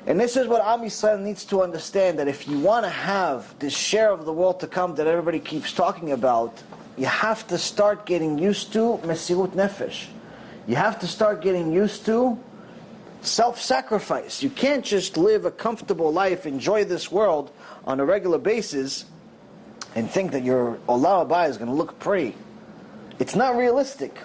And this is what Am Yisrael needs to understand, that if you want to have this share of the world to come that everybody keeps talking about, you have to start getting used to Meserut Nefesh. You have to start getting used to self-sacrifice. You can't just live a comfortable life, enjoy this world on a regular basis, and think that your Olam Haba is going to look pretty. It's not realistic.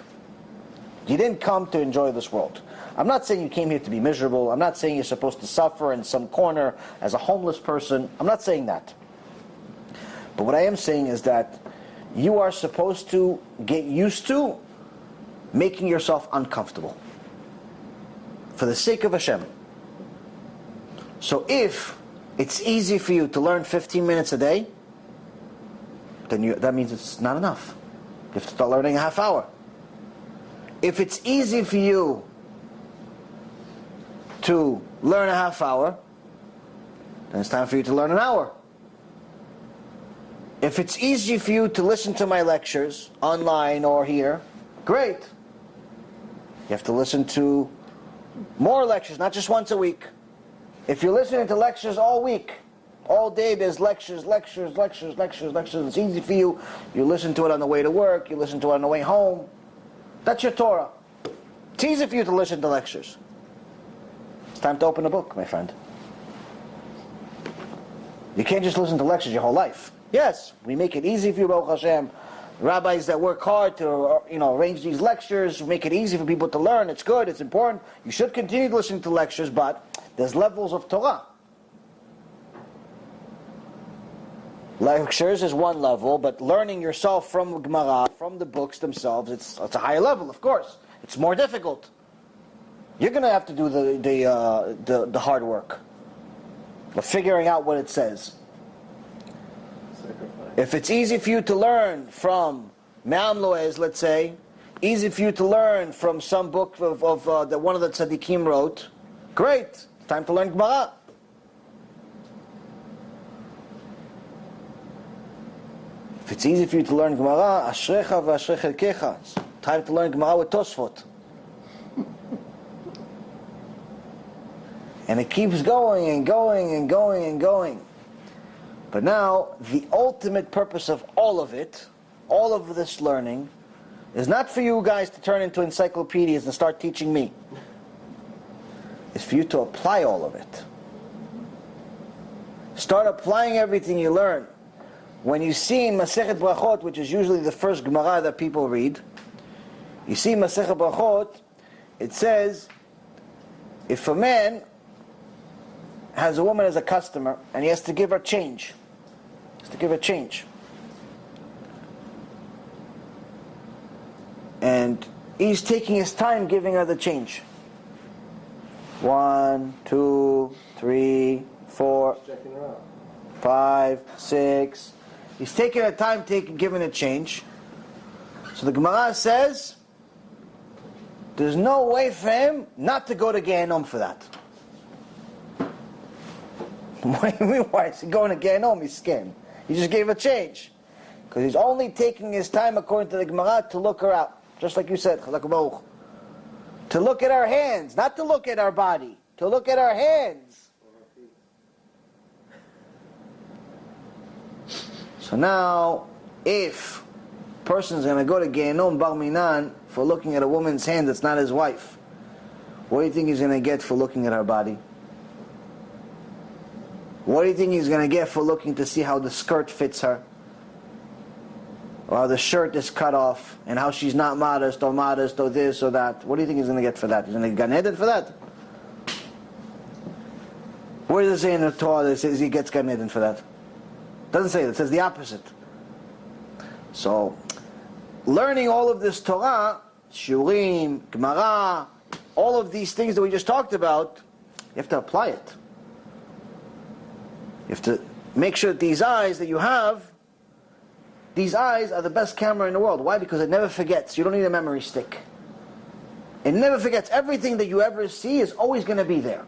You didn't come to enjoy this world. I'm not saying you came here to be miserable. I'm not saying you're supposed to suffer in some corner as a homeless person. I'm not saying that. But what I am saying is that you are supposed to get used to making yourself uncomfortable for the sake of Hashem. So if it's easy for you to learn 15 minutes a day, then that means it's not enough. You have to start learning a half hour. If it's easy for you to learn a half hour, then it's time for you to learn an hour. If it's easy for you to listen to my lectures online or here, great. You have to listen to more lectures, not just once a week. If you're listening to lectures all week, all day there's lectures, it's easy for you. You listen to it on the way to work, you listen to it on the way home. That's your Torah. It's easy for you to listen to lectures. It's time to open a book, my friend. You can't just listen to lectures your whole life. Yes, we make it easy for you, Baruch Hashem. Rabbis that work hard to arrange these lectures, make it easy for people to learn. It's good, it's important. You should continue listening to lectures, but there's levels of Torah. Lectures is one level, but learning yourself from Gemara, from the books themselves, it's a higher level, of course. It's more difficult. You're going to have to do the hard work of figuring out what it says. If it's easy for you to learn from Me'am Loez, let's say, easy for you to learn from some book that one of the tzaddikim wrote, great, it's time to learn Gemara. If it's easy for you to learn Gemara, Ashrecha v'Ashrech Elkecha, it's time to learn Gemara with Tosfot. And it keeps going and going and going and going. But now, the ultimate purpose of all of it, all of this learning, is not for you guys to turn into encyclopedias and start teaching me. It's for you to apply all of it. Start applying everything you learn. When you see in Masechet Brachot, which is usually the first Gemara that people read, you see in Masechet Brachot, it says, if a man has a woman as a customer and he has to give her change, and he's taking his time giving her the change. 1, 2, 3, 4, 5, 6. He's taking the time giving a change. So the Gemara says there's no way for him not to go to Gehenom for that. What do you mean, why is he going to Gehenom? He's scared. He just gave a change. Because he's only taking his time, according to the Gemara, to look her out. Just like you said, to look at our hands, not to look at our body, to look at our hands. So now, if a person is going to go to Gehenom Bar Minan for looking at a woman's hand that's not his wife, what do you think he's going to get for looking at her body? What do you think he's going to get for looking to see how the skirt fits her? Or how the shirt is cut off, and how she's not modest, or this, or that? What do you think he's going to get for that? He's going to get Gan Eden for that? Where does it say in the Torah that it says he gets Gan Eden for that? It doesn't say that. It says the opposite. So, learning all of this Torah, Shurim, Gemara, all of these things that we just talked about, you have to apply it. You have to make sure that these eyes that you have, these eyes are the best camera in the world. Why? Because it never forgets. You don't need a memory stick. It never forgets. Everything that you ever see is always going to be there.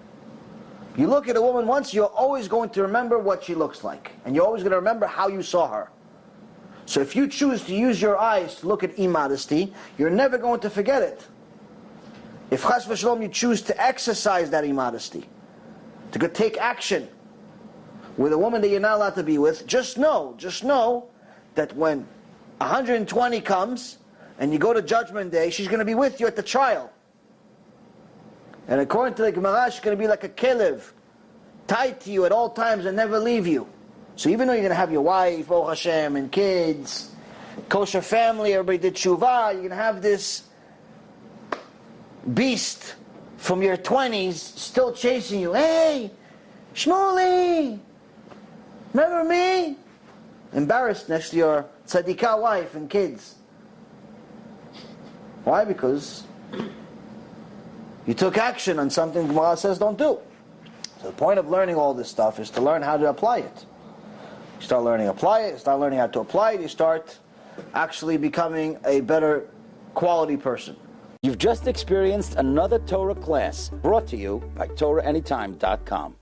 You look at a woman once, you're always going to remember what she looks like. And you're always going to remember how you saw her. So if you choose to use your eyes to look at immodesty, you're never going to forget it. If chas v'shalom you choose to exercise that immodesty, to go take action with a woman that you're not allowed to be with, just know that when 120 comes and you go to Judgment Day, she's going to be with you at the trial. And according to the Gemara, she's going to be like a kelev, tied to you at all times and never leave you. So even though you're going to have your wife, oh Hashem, and kids, kosher family, everybody did tshuva, you're going to have this beast from your 20s still chasing you. Hey, Shmuley, remember me? Embarrassed next to your tzadikah wife and kids. Why? Because you took action on something the Gemara says don't do. So the point of learning all this stuff is to learn how to apply it. You start learning how to apply it, you start actually becoming a better quality person. You've just experienced another Torah class brought to you by TorahAnytime.com.